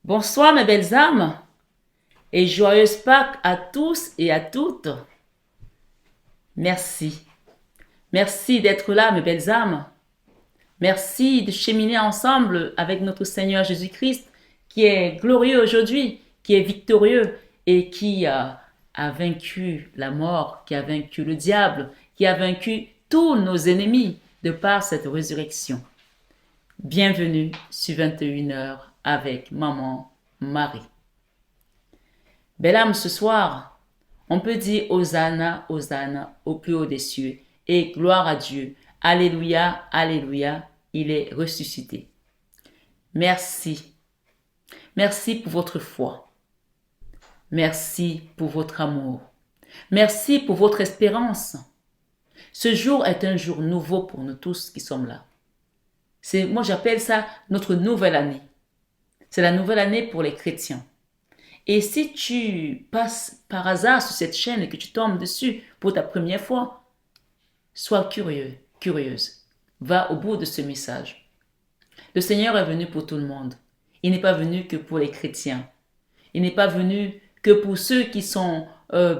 Bonsoir mes belles âmes et joyeuse Pâques à tous et à toutes. Merci. Merci d'être là mes belles âmes. Merci de cheminer ensemble avec notre Seigneur Jésus-Christ qui est glorieux aujourd'hui, qui est victorieux et qui a vaincu la mort, qui a vaincu le diable, qui a vaincu tous nos ennemis de par cette résurrection. Bienvenue sur 21 heures avec Maman Marie. Belle âme, ce soir, on peut dire Hosanna, Hosanna au plus haut des cieux et gloire à Dieu. Alléluia, Alléluia, il est ressuscité. Merci. Merci pour votre foi. Merci pour votre amour. Merci pour votre espérance. Ce jour est un jour nouveau pour nous tous qui sommes là. Moi, j'appelle ça notre nouvelle année. C'est la nouvelle année pour les chrétiens. Et si tu passes par hasard sur cette chaîne et que tu tombes dessus pour ta première fois, sois curieux, curieuse. Va au bout de ce message. Le Seigneur est venu pour tout le monde. Il n'est pas venu que pour les chrétiens. Il n'est pas venu que pour ceux qui sont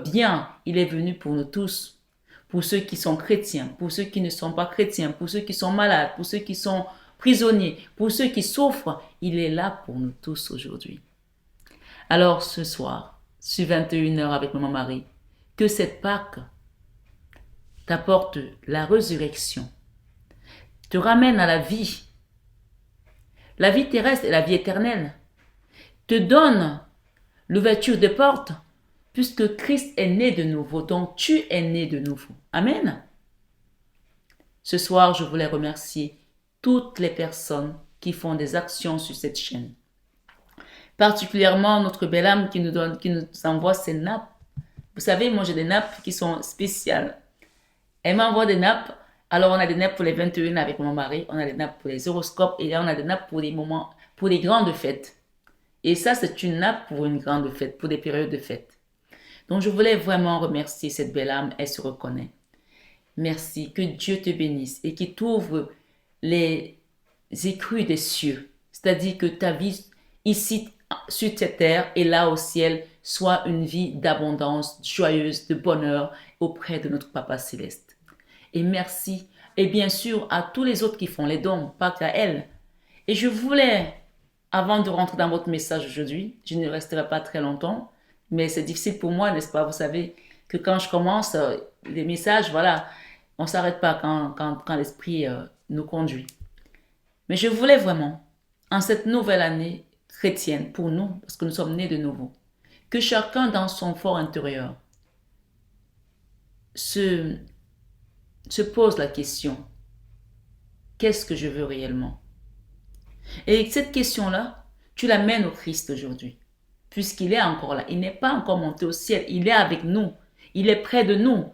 bien. Il est venu pour nous tous. Pour ceux qui sont chrétiens, pour ceux qui ne sont pas chrétiens, pour ceux qui sont malades, pour ceux qui sont prisonniers, pour ceux qui souffrent. Il est là pour nous tous aujourd'hui. Alors ce soir, sur 21 heures avec Maman Marie, que cette Pâque t'apporte la résurrection, te ramène à la vie terrestre et la vie éternelle, te donne l'ouverture des portes, puisque Christ est né de nouveau, donc tu es né de nouveau. Amen. Ce soir, je voulais remercier toutes les personnes qui font des actions sur cette chaîne. Particulièrement notre belle âme qui nous envoie ses nappes. Vous savez, moi j'ai des nappes qui sont spéciales. Elle m'envoie des nappes. Alors on a des nappes pour les 21 avec mon mari, on a des nappes pour les horoscopes et là on a des nappes pour les moments, pour les grandes fêtes. Et ça c'est une nappe pour une grande fête, pour des périodes de fête. Donc je voulais vraiment remercier cette belle âme, elle se reconnaît. Merci, que Dieu te bénisse et qu'il t'ouvre les écrues des cieux. C'est-à-dire que ta vie ici sur cette terre et là au ciel soit une vie d'abondance, joyeuse, de bonheur auprès de notre Papa Céleste. Et merci, et bien sûr à tous les autres qui font les dons, pas qu'à elle. Et je voulais, avant de rentrer dans votre message aujourd'hui, je ne resterai pas très longtemps, mais c'est difficile pour moi, n'est-ce pas? Vous savez que quand je commence les messages, voilà, on ne s'arrête pas quand l'esprit nous conduit. Mais je voulais vraiment, en cette nouvelle année chrétienne, pour nous, parce que nous sommes nés de nouveau, que chacun dans son fort intérieur se pose la question, qu'est-ce que je veux réellement? Et cette question-là, tu l'amènes au Christ aujourd'hui, puisqu'il est encore là. Il n'est pas encore monté au ciel, il est avec nous, il est près de nous.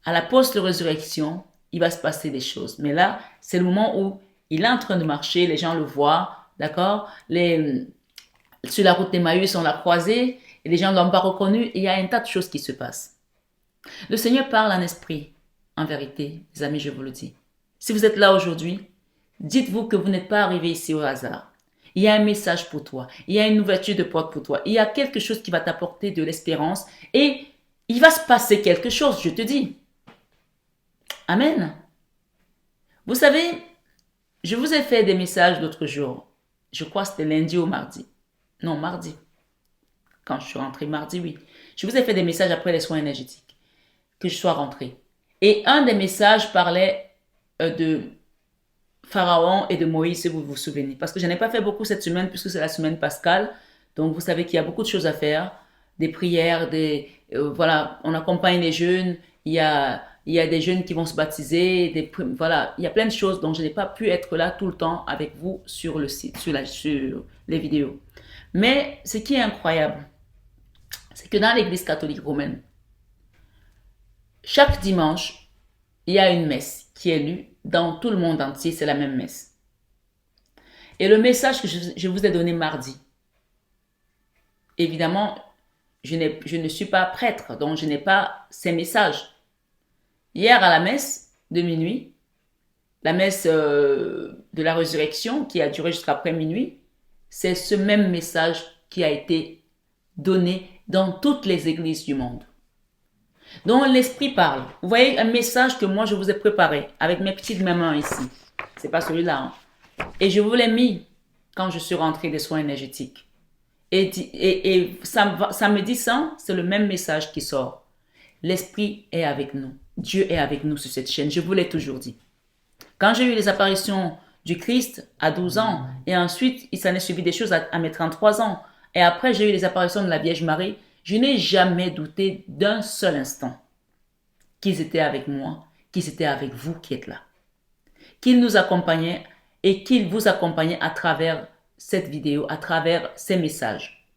À la post-résurrection, il va se passer des choses. Mais là, c'est le moment où il est en train de marcher, les gens le voient, d'accord? Sur la route d'Emmaüs, on l'a croisé, et les gens ne l'ont pas reconnu, et il y a un tas de choses qui se passent. Le Seigneur parle en esprit, en vérité, les amis, je vous le dis. Si vous êtes là aujourd'hui, dites-vous que vous n'êtes pas arrivé ici au hasard. Il y a un message pour toi, il y a une ouverture de porte pour toi, il y a quelque chose qui va t'apporter de l'espérance, et il va se passer quelque chose, je te dis. Amen. Vous savez, je vous ai fait des messages l'autre jour. Je crois que c'était lundi ou mardi. Non, mardi. Quand je suis rentrée, mardi, oui. Je vous ai fait des messages après les soins énergétiques. Que je sois rentrée. Et un des messages parlait de Pharaon et de Moïse, si vous vous souvenez. Parce que je n'ai pas fait beaucoup cette semaine, puisque c'est la semaine pascale. Donc, vous savez qu'il y a beaucoup de choses à faire. Des prières, voilà, on accompagne les jeunes. Il y a des jeunes qui vont se baptiser, voilà, il y a plein de choses, donc je n'ai pas pu être là tout le temps avec vous sur le site, sur les vidéos. Mais ce qui est incroyable, c'est que dans l'église catholique romaine, chaque dimanche, il y a une messe qui est lue dans tout le monde entier, c'est la même messe. Et le message que je vous ai donné mardi, évidemment, je ne suis pas prêtre, donc je n'ai pas ces messages. Hier à la messe de minuit, la messe de la résurrection qui a duré jusqu'après minuit, c'est ce même message qui a été donné dans toutes les églises du monde. Donc l'Esprit parle. Vous voyez un message que moi je vous ai préparé avec mes petites mains ici. C'est pas celui-là. Et je vous l'ai mis quand je suis rentrée des soins énergétiques. Et samedi saint, c'est le même message qui sort. L'Esprit est avec nous. Dieu est avec nous sur cette chaîne. Je vous l'ai toujours dit. Quand j'ai eu les apparitions du Christ à 12 ans, et ensuite il s'en est suivi des choses à mes 33 ans, et après j'ai eu les apparitions de la Vierge Marie, je n'ai jamais douté d'un seul instant qu'ils étaient avec moi, qu'ils étaient avec vous qui êtes là. Qu'ils nous accompagnaient et qu'ils vous accompagnaient à travers cette vidéo, à travers ces messages.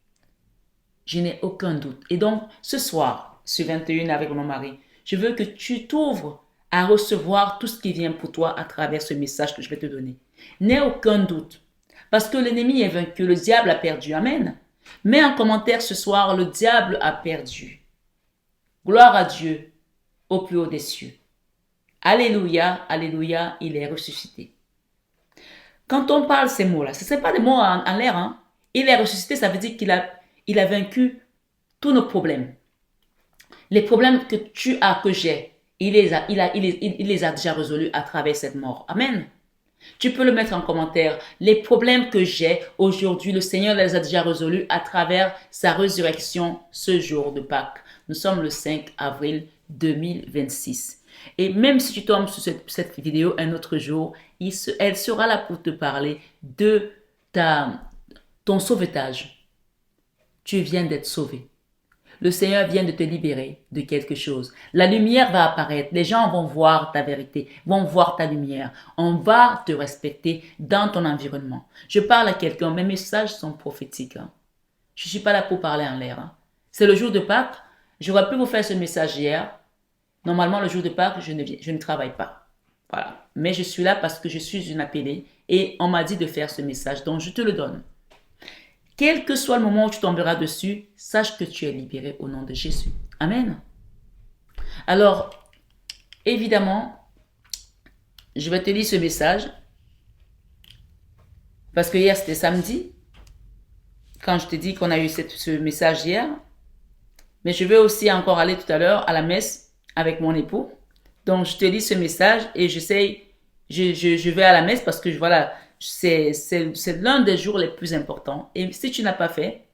Je n'ai aucun doute. Et donc, ce soir, sur 21 avec mon mari, je veux que tu t'ouvres à recevoir tout ce qui vient pour toi à travers ce message que je vais te donner. N'aie aucun doute. Parce que l'ennemi est vaincu, le diable a perdu. Amen. Mets en commentaire ce soir, le diable a perdu. Gloire à Dieu au plus haut des cieux. Alléluia, alléluia, il est ressuscité. Quand on parle ces mots-là, ce ne sont pas des mots en l'air. Hein? Il est ressuscité, ça veut dire qu'il a vaincu tous nos problèmes. Les problèmes que tu as, que j'ai, il les a déjà résolus à travers cette mort. Amen. Tu peux le mettre en commentaire. Les problèmes que j'ai aujourd'hui, le Seigneur les a déjà résolus à travers sa résurrection ce jour de Pâques. Nous sommes le 5 avril 2026. Et même si tu tombes sur cette vidéo un autre jour, elle sera là pour te parler de ton sauvetage. Tu viens d'être sauvé. Le Seigneur vient de te libérer de quelque chose. La lumière va apparaître. Les gens vont voir ta vérité, vont voir ta lumière. On va te respecter dans ton environnement. Je parle à quelqu'un, mes messages sont prophétiques. Hein. Je ne suis pas là pour parler en l'air. Hein. C'est le jour de Pâques. J'aurais pu vous faire ce message hier. Normalement, le jour de Pâques, je ne travaille pas. Voilà. Mais je suis là parce que je suis une appelée et on m'a dit de faire ce message. Donc, je te le donne. Quel que soit le moment où tu tomberas dessus, sache que tu es libéré au nom de Jésus. Amen. Alors, évidemment, je vais te lire ce message. Parce que hier, c'était samedi. Quand je t'ai dit qu'on a eu ce message hier. Mais je vais aussi encore aller tout à l'heure à la messe avec mon époux. Donc, je te lis ce message et je vais à la messe parce que voilà, c'est l'un des jours les plus importants. Et si tu n'as pas fait,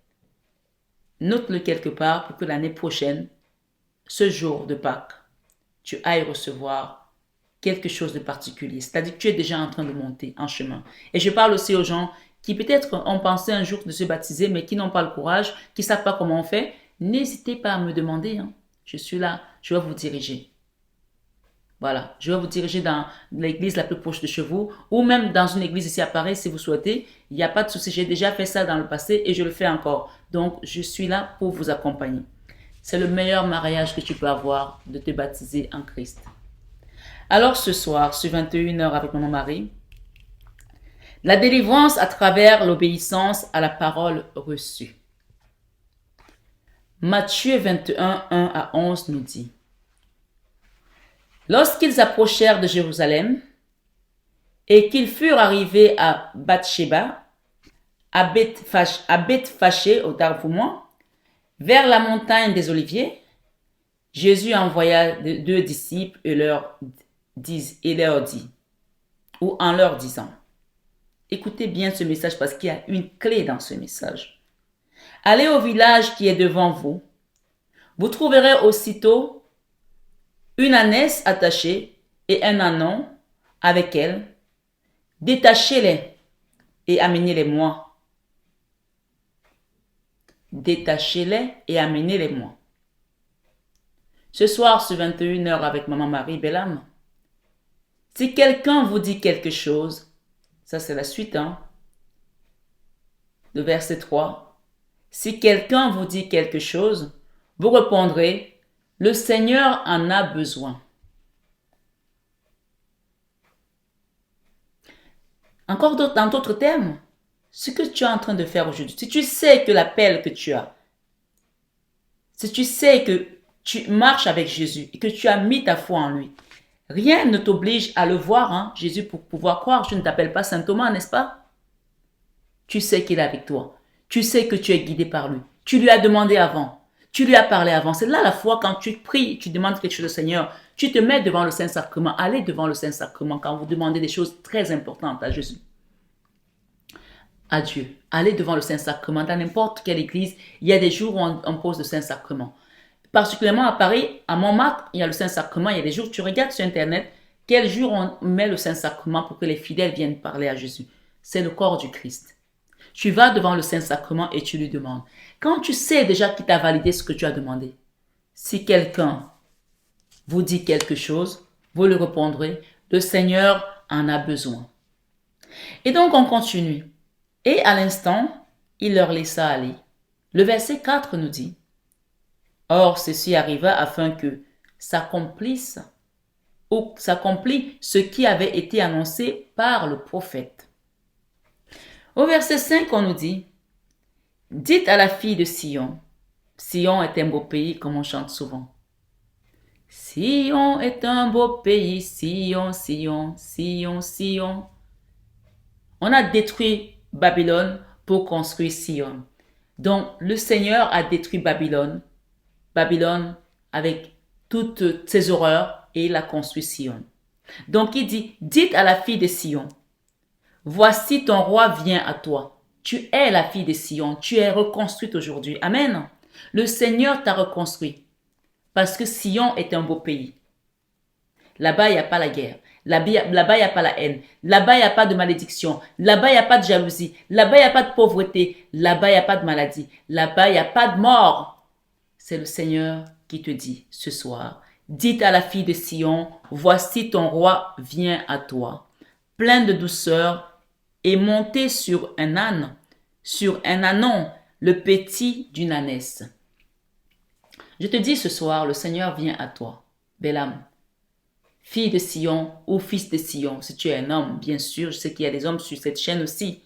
note-le quelque part pour que l'année prochaine, ce jour de Pâques, tu ailles recevoir quelque chose de particulier. C'est-à-dire que tu es déjà en train de monter en chemin. Et je parle aussi aux gens qui peut-être ont pensé un jour de se baptiser, mais qui n'ont pas le courage, qui ne savent pas comment on fait. N'hésitez pas à me demander. Hein. Je suis là, je vais vous diriger. Voilà, je vais vous diriger dans l'église la plus proche de chez vous ou même dans une église ici à Paris si vous souhaitez. Il n'y a pas de souci, j'ai déjà fait ça dans le passé et je le fais encore. Donc, je suis là pour vous accompagner. C'est le meilleur mariage que tu peux avoir de te baptiser en Christ. Alors ce soir, sur 21h avec mon mari, la délivrance à travers l'obéissance à la parole reçue. Matthieu 21, 1 à 11 nous dit: Lorsqu'ils approchèrent de Jérusalem et qu'ils furent arrivés à Bathsheba, à Bethphagée, autant pour moi, vers la montagne des Oliviers, Jésus envoya 2 disciples et leur dit, ou en leur disant, écoutez bien ce message parce qu'il y a une clé dans ce message. Allez au village qui est devant vous. Vous trouverez aussitôt une ânesse attachée et un ânon avec elle. Détachez-les et amenez-les-moi. Détachez-les et amenez-les-moi. Ce soir, sur 21h avec Maman Marie Bellam, si quelqu'un vous dit quelque chose, ça c'est la suite, hein, le verset 3. Si quelqu'un vous dit quelque chose, vous répondrez, le Seigneur en a besoin. Encore dans d'autres termes, ce que tu es en train de faire aujourd'hui, si tu sais que l'appel que tu as, si tu sais que tu marches avec Jésus et que tu as mis ta foi en lui, rien ne t'oblige à le voir, hein, Jésus, pour pouvoir croire. Je ne t'appelle pas Saint Thomas, n'est-ce pas? Tu sais qu'il est avec toi. Tu sais que tu es guidé par lui. Tu lui as demandé avant. Tu lui as parlé avant. C'est là la foi quand tu pries, tu demandes quelque chose au Seigneur. Tu te mets devant le Saint-Sacrement. Allez devant le Saint-Sacrement quand vous demandez des choses très importantes à Jésus. À Dieu. Allez devant le Saint-Sacrement. Dans n'importe quelle église, il y a des jours où on pose le Saint-Sacrement. Particulièrement à Paris, à Montmartre, il y a le Saint-Sacrement. Il y a des jours, tu regardes sur Internet, quel jour on met le Saint-Sacrement pour que les fidèles viennent parler à Jésus. C'est le corps du Christ. Tu vas devant le Saint-Sacrement et tu lui demandes. Quand tu sais déjà qu'il t'a validé ce que tu as demandé, si quelqu'un vous dit quelque chose, vous lui répondrez, le Seigneur en a besoin. Et donc on continue. Et à l'instant, il leur laissa aller. Le verset 4 nous dit, or ceci arriva afin que s'accomplisse ce qui avait été annoncé par le prophète. Au verset 5, on nous dit, dites à la fille de Sion, Sion est un beau pays comme on chante souvent. Sion est un beau pays, Sion, Sion, Sion, Sion. On a détruit Babylone pour construire Sion. Donc le Seigneur a détruit Babylone avec toutes ses horreurs et il a construit Sion. Donc il dit, dites à la fille de Sion, voici ton roi vient à toi. Tu es la fille de Sion. Tu es reconstruite aujourd'hui. Amen. Le Seigneur t'a reconstruit. Parce que Sion est un beau pays. Là-bas, il n'y a pas la guerre. Là-bas, il n'y a pas la haine. Là-bas, il n'y a pas de malédiction. Là-bas, il n'y a pas de jalousie. Là-bas, il n'y a pas de pauvreté. Là-bas, il n'y a pas de maladie. Là-bas, il n'y a pas de mort. C'est le Seigneur qui te dit ce soir. Dites à la fille de Sion, voici ton roi vient à toi. Plein de douceur et monté sur un âne, sur un ânon, le petit d'une ânesse. Je te dis ce soir, le Seigneur vient à toi, belle âme. Fille de Sion ou fils de Sion, si tu es un homme, bien sûr, je sais qu'il y a des hommes sur cette chaîne aussi.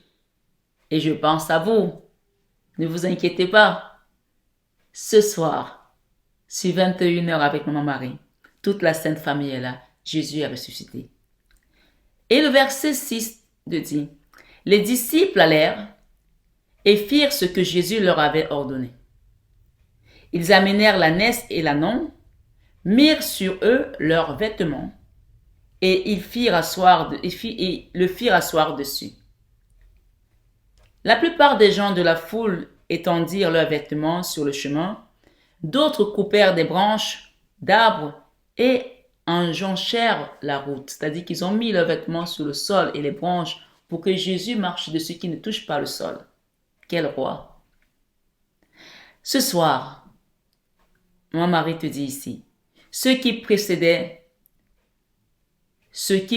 Et je pense à vous. Ne vous inquiétez pas. Ce soir, sur 21h avec Maman Marie, toute la Sainte Famille est là. Jésus est ressuscité. Et le verset 6 dit, les disciples allèrent et firent ce que Jésus leur avait ordonné. Ils amenèrent l'ânesse et l'ânon, mirent sur eux leurs vêtements et le firent asseoir dessus. La plupart des gens de la foule étendirent leurs vêtements sur le chemin, d'autres coupèrent des branches d'arbres et enjonchèrent la route, c'est-à-dire qu'ils ont mis leurs vêtements sur le sol et les branches pour que Jésus marche dessus, qui ne touche pas le sol. Quel roi! Ce soir, mon mari te dit ici, ceux qui précédaient et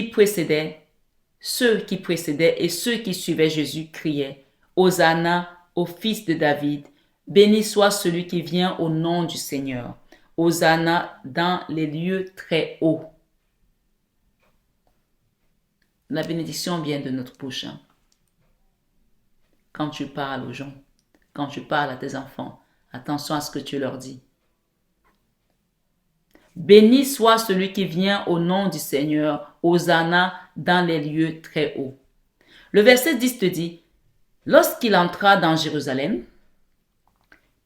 ceux qui suivaient Jésus criaient, Hosanna au fils de David, béni soit celui qui vient au nom du Seigneur. Hosanna dans les lieux très hauts. La bénédiction vient de notre bouche. Quand tu parles aux gens, quand tu parles à tes enfants, attention à ce que tu leur dis. Béni soit celui qui vient au nom du Seigneur, Hosanna dans les lieux très hauts. Le verset 10 te dit, lorsqu'il entra dans Jérusalem,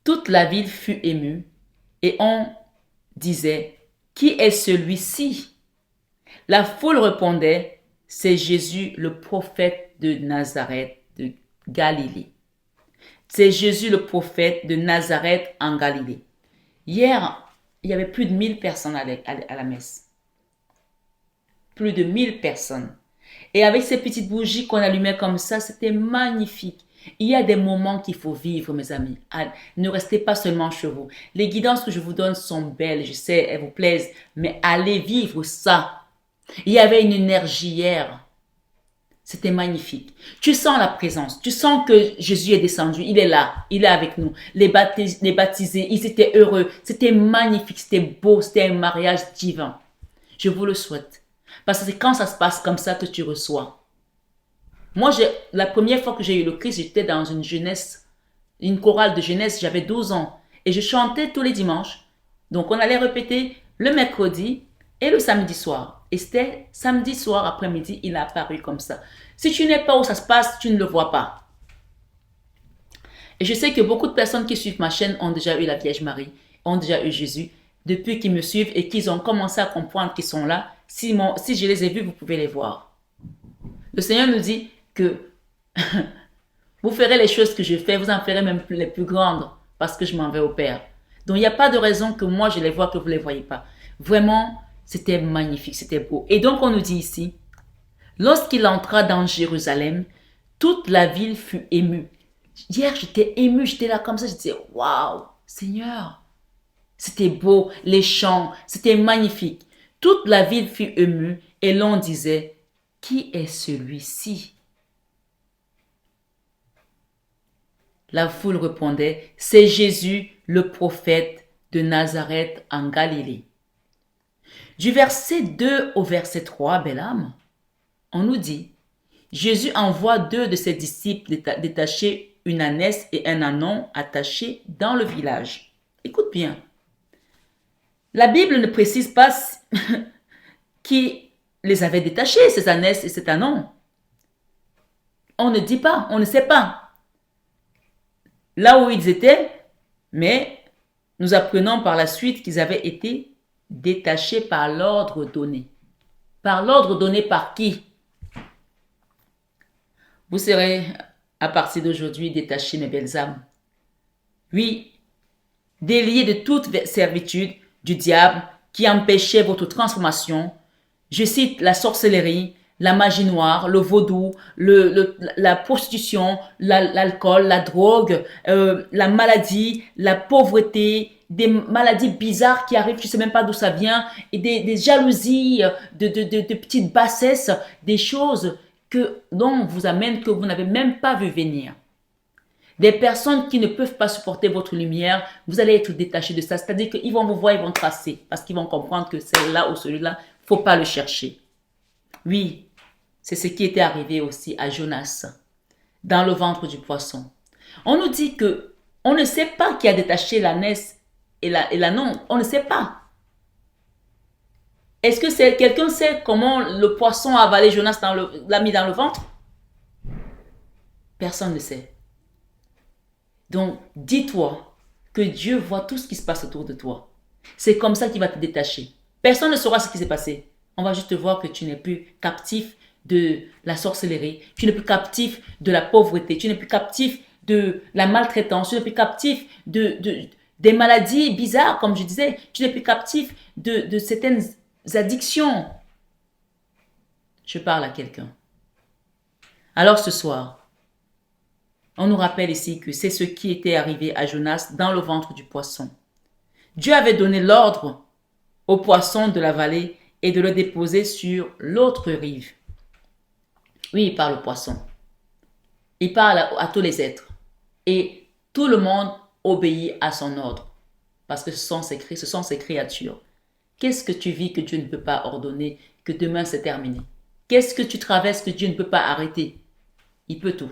toute la ville fut émue et on disait, qui est celui-ci? La foule répondait, c'est Jésus le prophète de Nazareth de Galilée. C'est Jésus le prophète de Nazareth en Galilée. Hier, il y avait plus de 1000 personnes à la messe. Plus de 1000 personnes. Et avec ces petites bougies qu'on allumait comme ça, c'était magnifique. Il y a des moments qu'il faut vivre, mes amis. Ne restez pas seulement chez vous. Les guidances que je vous donne sont belles, je sais, elles vous plaisent, mais allez vivre ça. Il y avait une énergie hier. C'était magnifique. Tu sens la présence. Tu sens que Jésus est descendu. Il est là. Il est avec nous. Les baptisés, ils étaient heureux. C'était magnifique. C'était beau. C'était un mariage divin. Je vous le souhaite. Parce que c'est quand ça se passe comme ça que tu reçois. Moi, la première fois que j'ai eu le Christ, j'étais dans une chorale de jeunesse. J'avais 12 ans. Et je chantais tous les dimanches. Donc, on allait répéter le mercredi et le samedi soir. Et c'était samedi soir après-midi, il a apparu comme ça. Si tu n'es pas où ça se passe, tu ne le vois pas. Et je sais que beaucoup de personnes qui suivent ma chaîne ont déjà eu la Vierge Marie, ont déjà eu Jésus, depuis qu'ils me suivent et qu'ils ont commencé à comprendre qu'ils sont là. Si je les ai vus, vous pouvez les voir. Le Seigneur nous dit que vous ferez les choses que je fais, vous en ferez même les plus grandes parce que je m'en vais au Père. Donc il n'y a pas de raison que moi je les vois, que vous ne les voyez pas. Vraiment, c'était magnifique, c'était beau. Et donc on nous dit ici, lorsqu'il entra dans Jérusalem, toute la ville fut émue. Hier, j'étais émue, j'étais là comme ça, je disais, waouh, Seigneur. C'était beau, les chants, c'était magnifique. Toute la ville fut émue et l'on disait, qui est celui-ci? La foule répondait, c'est Jésus, le prophète de Nazareth en Galilée. Du verset 2 au verset 3, belle âme, on nous dit, Jésus envoie 2 de ses disciples détacher une ânesse et un ânon attachés dans le village. Écoute bien. La Bible ne précise pas qui les avait détachés, ces ânesses et cet ânon. On ne dit pas, on ne sait pas là où ils étaient, mais nous apprenons par la suite qu'ils avaient été détachés par l'ordre donné. Par l'ordre donné par qui? Vous serez à partir d'aujourd'hui détachés, mes belles âmes. Oui, déliés de toute servitude du diable qui empêchait votre transformation. Je cite la sorcellerie, la magie noire, le vaudou, la prostitution, l'alcool, la drogue, la maladie, la pauvreté, des maladies bizarres qui arrivent, tu ne sais même pas d'où ça vient, et des jalousies, de petites bassesses, des choses dont vous amène que vous n'avez même pas vu venir. Des personnes qui ne peuvent pas supporter votre lumière, vous allez être détachés de ça. C'est-à-dire qu'ils vont vous voir, ils vont tracer, parce qu'ils vont comprendre que celle-là ou celui-là, il ne faut pas le chercher. Oui, c'est ce qui était arrivé aussi à Jonas, dans le ventre du poisson. On nous dit que on ne sait pas qui a détaché l'ânesse et l'ânon, on ne sait pas. Est-ce que quelqu'un sait comment le poisson a avalé Jonas, l'a mis dans le ventre? Personne ne sait. Donc, dis-toi que Dieu voit tout ce qui se passe autour de toi. C'est comme ça qu'il va te détacher. Personne ne saura ce qui s'est passé. On va juste voir que tu n'es plus captif de la sorcellerie, tu n'es plus captif de la pauvreté, tu n'es plus captif de la maltraitance, tu n'es plus captif des maladies bizarres, comme je disais, tu n'es plus captif de certaines addictions. Je parle à quelqu'un. Alors ce soir, on nous rappelle ici que c'est ce qui était arrivé à Jonas dans le ventre du poisson. Dieu avait donné l'ordre au poisson de la vallée et de le déposer sur l'autre rive. Oui, il parle au poisson. Il parle à tous les êtres. Et tout le monde obéit à son ordre. Parce que ce sont ses créatures. Qu'est-ce que tu vis que Dieu ne peut pas ordonner, que demain c'est terminé? Qu'est-ce que tu traverses que Dieu ne peut pas arrêter? Il peut tout.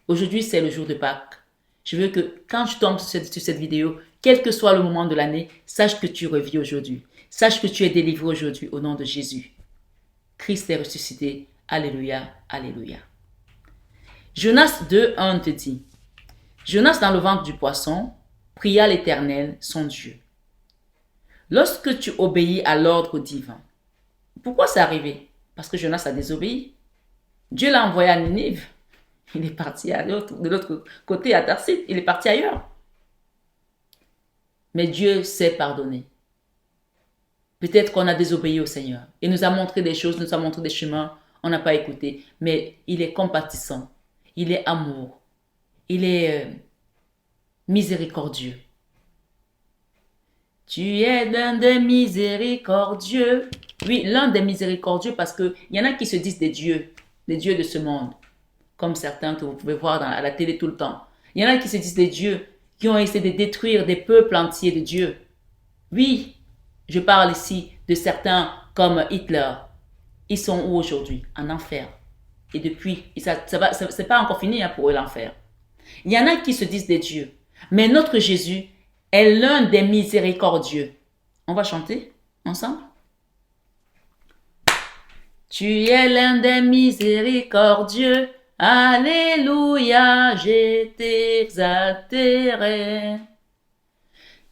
Aujourd'hui, c'est le jour de Pâques. Je veux que quand tu tombes sur cette vidéo, quel que soit le moment de l'année, sache que tu revis aujourd'hui. Sache que tu es délivré aujourd'hui au nom de Jésus. Christ est ressuscité. Alléluia, alléluia. Jonas 2:1 te dit, Jonas dans le ventre du poisson pria l'Éternel, son Dieu. Lorsque tu obéis à l'ordre divin, pourquoi c'est arrivé? Parce que Jonas a désobéi. Dieu l'a envoyé à Ninive. Il est parti de l'autre côté, à Tarsis. Il est parti ailleurs. Mais Dieu sait pardonner. Peut-être qu'on a désobéi au Seigneur. Il nous a montré des choses, nous a montré des chemins. On n'a pas écouté. Mais il est compatissant. Il est amour. Il est miséricordieux. Tu es l'un des miséricordieux. Oui, l'un des miséricordieux parce qu'il y en a qui se disent des dieux de ce monde. Comme certains que vous pouvez voir à la télé tout le temps. Il y en a qui se disent des dieux, qui ont essayé de détruire des peuples entiers de Dieu. Oui, je parle ici de certains comme Hitler. Ils sont où aujourd'hui? En enfer. Et depuis, c'est pas encore fini pour eux l'enfer. Il y en a qui se disent des dieux. Mais notre Jésus est l'un des miséricordieux. On va chanter ensemble? Tu es l'un des miséricordieux. Alléluia, je t'exalterai.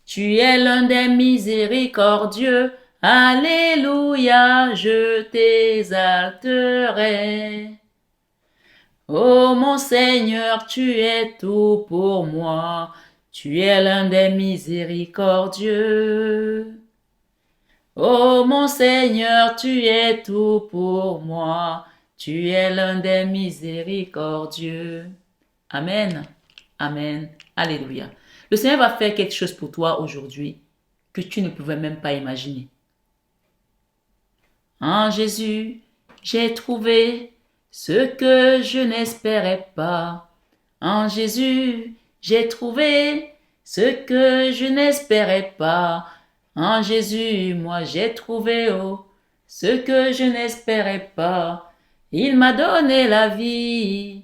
Tu es l'un des miséricordieux. Alléluia, je t'exalterai. Ô mon Seigneur, tu es tout pour moi. Tu es l'un des miséricordieux. Ô mon Seigneur, tu es tout pour moi. Tu es l'un des miséricordieux. Amen. Amen. Alléluia. Le Seigneur va faire quelque chose pour toi aujourd'hui que tu ne pouvais même pas imaginer. En Jésus, j'ai trouvé ce que je n'espérais pas. En Jésus, j'ai trouvé ce que je n'espérais pas. En Jésus, moi j'ai trouvé ce que je n'espérais pas. Il m'a donné la vie,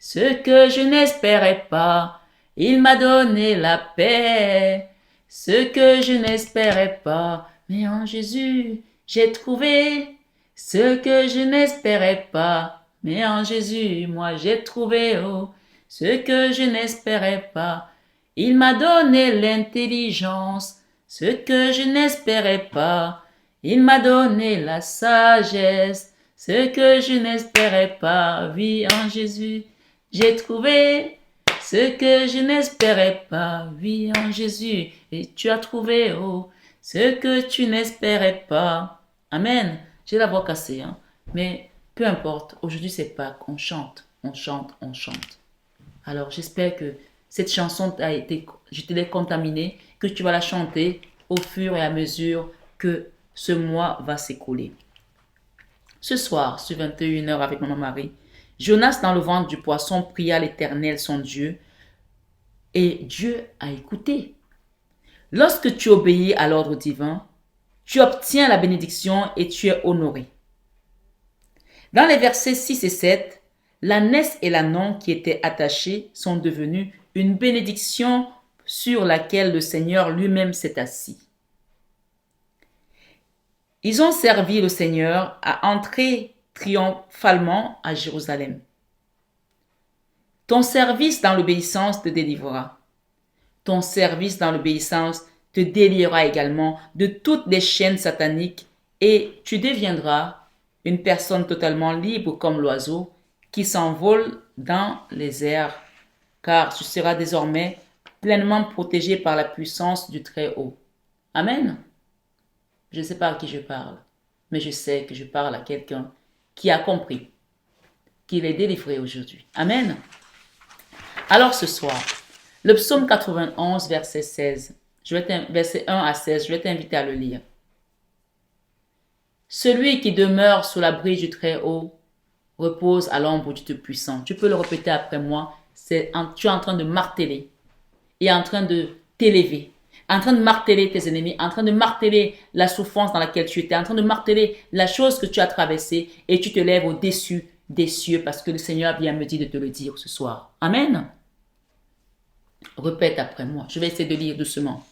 ce que je n'espérais pas. Il m'a donné la paix, ce que je n'espérais pas. Mais en Jésus, j'ai trouvé ce que je n'espérais pas. Mais en Jésus, moi j'ai trouvé ce que je n'espérais pas. Il m'a donné l'intelligence, ce que je n'espérais pas. Il m'a donné la sagesse, ce que je n'espérais pas. Oui, en Jésus, j'ai trouvé ce que je n'espérais pas. Oui, en Jésus, et tu as trouvé ce que tu n'espérais pas. Amen. J'ai la voix cassée, hein. Mais peu importe, aujourd'hui c'est Pâques, on chante, on chante, on chante. Alors j'espère que cette chanson je te l'ai contaminée, que tu vas la chanter au fur et à mesure que ce mois va s'écouler. Ce soir, sur 21h avec Maman Marie, Jonas dans le ventre du poisson pria l'Éternel son Dieu et Dieu a écouté. Lorsque tu obéis à l'ordre divin, tu obtiens la bénédiction et tu es honoré. Dans les versets 6 et 7, l'ânesse et l'ânon qui étaient attachés sont devenus une bénédiction sur laquelle le Seigneur lui-même s'est assis. Ils ont servi le Seigneur à entrer triomphalement à Jérusalem. Ton service dans l'obéissance te délivrera. Ton service dans l'obéissance te délivrera également de toutes les chaînes sataniques et tu deviendras une personne totalement libre comme l'oiseau qui s'envole dans les airs, car tu seras désormais pleinement protégé par la puissance du Très-Haut. Amen. Je ne sais pas à qui je parle, mais je sais que je parle à quelqu'un qui a compris qu'il est délivré aujourd'hui. Amen. Alors ce soir, le psaume 91, verset 16, verset 1 à 16, je vais t'inviter à le lire. Celui qui demeure sous l'abri du Très-Haut repose à l'ombre du Tout-Puissant. Tu peux le répéter après moi. Tu es en train de marteler et en train de t'élever, en train de marteler tes ennemis, en train de marteler la souffrance dans laquelle tu étais, en train de marteler la chose que tu as traversée et tu te lèves au-dessus des cieux parce que le Seigneur vient me dire de te le dire ce soir. Amen. Répète après moi. Je vais essayer de lire doucement.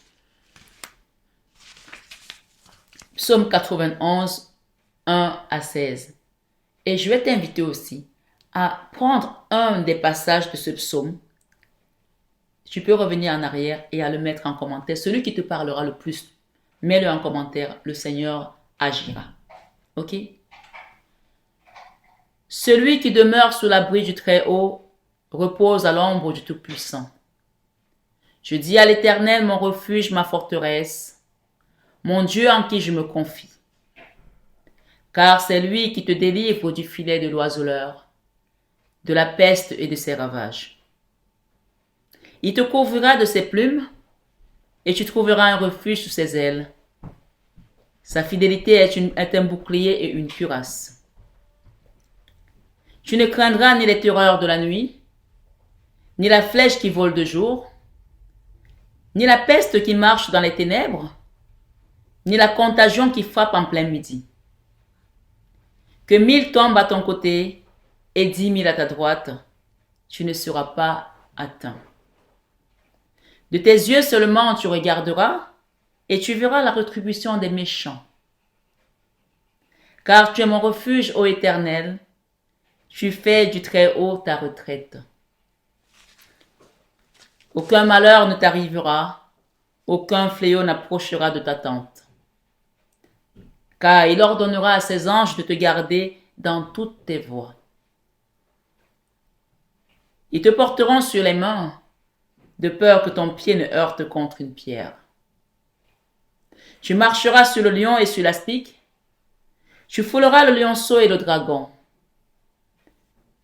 Psaume 91, 1 à 16. Et je vais t'inviter aussi à prendre un des passages de ce psaume. Tu peux revenir en arrière et à le mettre en commentaire. Celui qui te parlera le plus, mets-le en commentaire. Le Seigneur agira. Ok? Celui qui demeure sous l'abri du Très-Haut repose à l'ombre du Tout-Puissant. Je dis à l'Éternel, mon refuge, ma forteresse, mon Dieu en qui je me confie. Car c'est lui qui te délivre du filet de l'oiseleur, de la peste et de ses ravages. Il te couvrira de ses plumes et tu trouveras un refuge sous ses ailes. Sa fidélité est un bouclier et une cuirasse. Tu ne craindras ni les terreurs de la nuit, ni la flèche qui vole de jour, ni la peste qui marche dans les ténèbres, ni la contagion qui frappe en plein midi. Que 1000 tombent à ton côté et 10 000 à ta droite, tu ne seras pas atteint. De tes yeux seulement tu regarderas et tu verras la rétribution des méchants. Car tu es mon refuge, ô Éternel, Tu fais du Très-Haut ta retraite. Aucun malheur ne t'arrivera, aucun fléau n'approchera de ta tente. Car il ordonnera à ses anges de te garder dans toutes tes voies. Ils te porteront sur les mains, de peur que ton pied ne heurte contre une pierre. Tu marcheras sur le lion et sur l'aspic. Tu fouleras le lionceau et le dragon.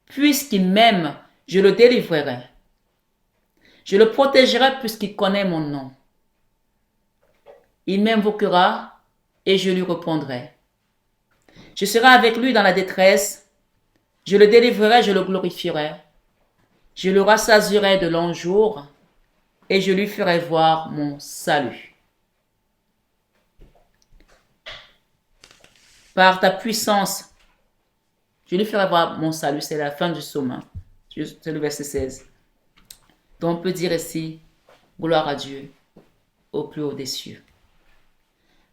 Puisqu'il m'aime, je le délivrerai. Je le protégerai puisqu'il connaît mon nom. Il m'invoquera et je lui répondrai. Je serai avec lui dans la détresse. Je le délivrerai, je le glorifierai. Je le rassasierai de longs jours et je lui ferai voir mon salut. Par ta puissance, je lui ferai voir mon salut. C'est la fin du psaume. C'est le verset 16. Donc on peut dire ici, gloire à Dieu au plus haut des cieux.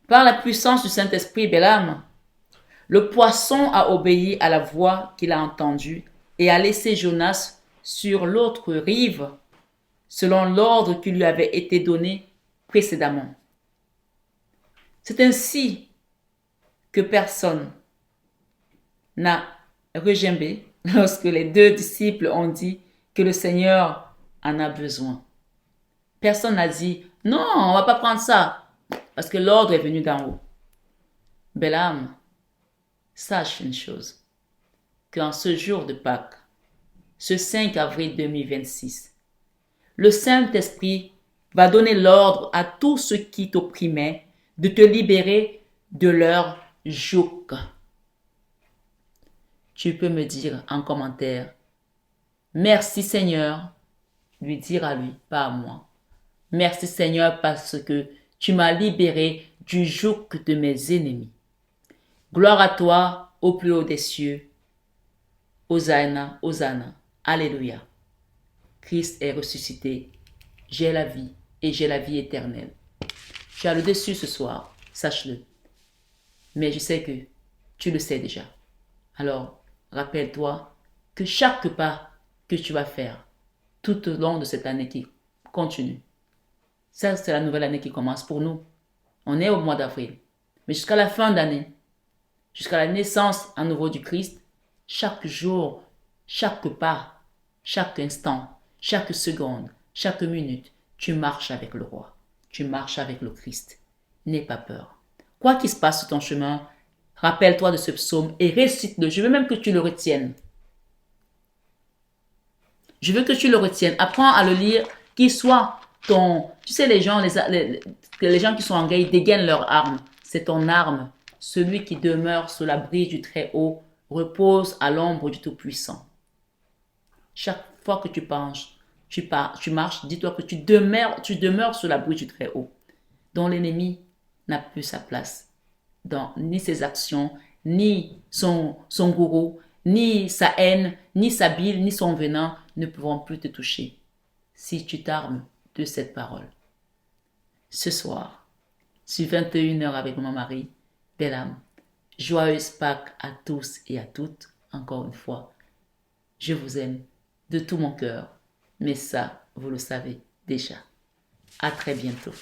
Par la puissance du Saint-Esprit, Balaam, le poisson a obéi à la voix qu'il a entendue et a laissé Jonas sur l'autre rive, selon l'ordre qui lui avait été donné précédemment. C'est ainsi que personne n'a regimbé lorsque les deux disciples ont dit que le Seigneur en a besoin. Personne n'a dit « Non, on ne va pas prendre ça » parce que l'ordre est venu d'en haut. Balaam, sache une chose, qu'en ce jour de Pâques, ce 5 avril 2026, le Saint-Esprit va donner l'ordre à tous ceux qui t'opprimaient de te libérer de leur joug. Tu peux me dire en commentaire, merci Seigneur, lui dire à lui, pas à moi. Merci Seigneur parce que tu m'as libéré du joug de mes ennemis. Gloire à toi au plus haut des cieux. Hosanna, Hosanna, Alléluia. Christ est ressuscité. J'ai la vie et j'ai la vie éternelle. Tu as le dessus ce soir, sache-le. Mais je sais que tu le sais déjà. Alors, rappelle-toi que chaque pas que tu vas faire tout au long de cette année qui continue, ça c'est la nouvelle année qui commence pour nous. On est au mois d'avril. Mais jusqu'à la fin d'année, jusqu'à la naissance à nouveau du Christ, chaque jour, chaque pas, chaque instant, chaque seconde, chaque minute, tu marches avec le roi. Tu marches avec le Christ. N'aie pas peur. Quoi qu'il se passe sur ton chemin, rappelle-toi de ce psaume et récite-le. Je veux même que tu le retiennes. Je veux que tu le retiennes. Apprends à le lire, qu'il soit ton... Tu sais, les gens qui sont en guerre, ils dégainent leur arme. C'est ton arme. Celui qui demeure sous l'abri du Très-Haut repose à l'ombre du Tout-Puissant. Chaque fois que tu penches, tu marches, dis-toi que tu demeures sous l'abri du Très-Haut, dont l'ennemi n'a plus sa place dans ni ses actions, ni son gourou, ni sa haine, ni sa bile, ni son venin ne pourront plus te toucher si tu t'armes de cette parole. Ce soir, sur 21h avec mon mari, Balaam, joyeuse Pâques à tous et à toutes, encore une fois. Je vous aime de tout mon cœur, mais ça, vous le savez déjà. À très bientôt.